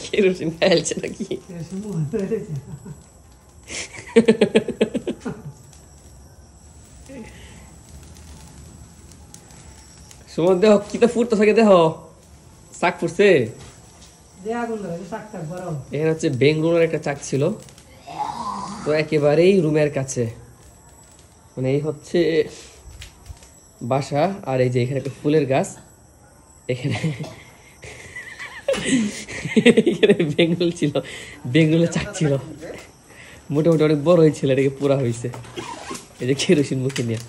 Kerosin fälছে নাকি সুমন দেহ কিটা ফুটতে থাকে দেহ শাক ফুটছে এখানে হচ্ছে বেঙ্গলোরের একটা চাক ছিল তো একেবারেই রুমের কাছে মানে এই হচ্ছে বাসা আর এই যে এখানে একটা ফুলের গাছ এখানে এখানে বেঙ্গল ছিল বেঙ্গলের চাক ছিল মোটামুটি অনেক বড় হয়েছিল এটাকে পুরা হয়েছে এই যে কেরোসিন মুখে নিয়ে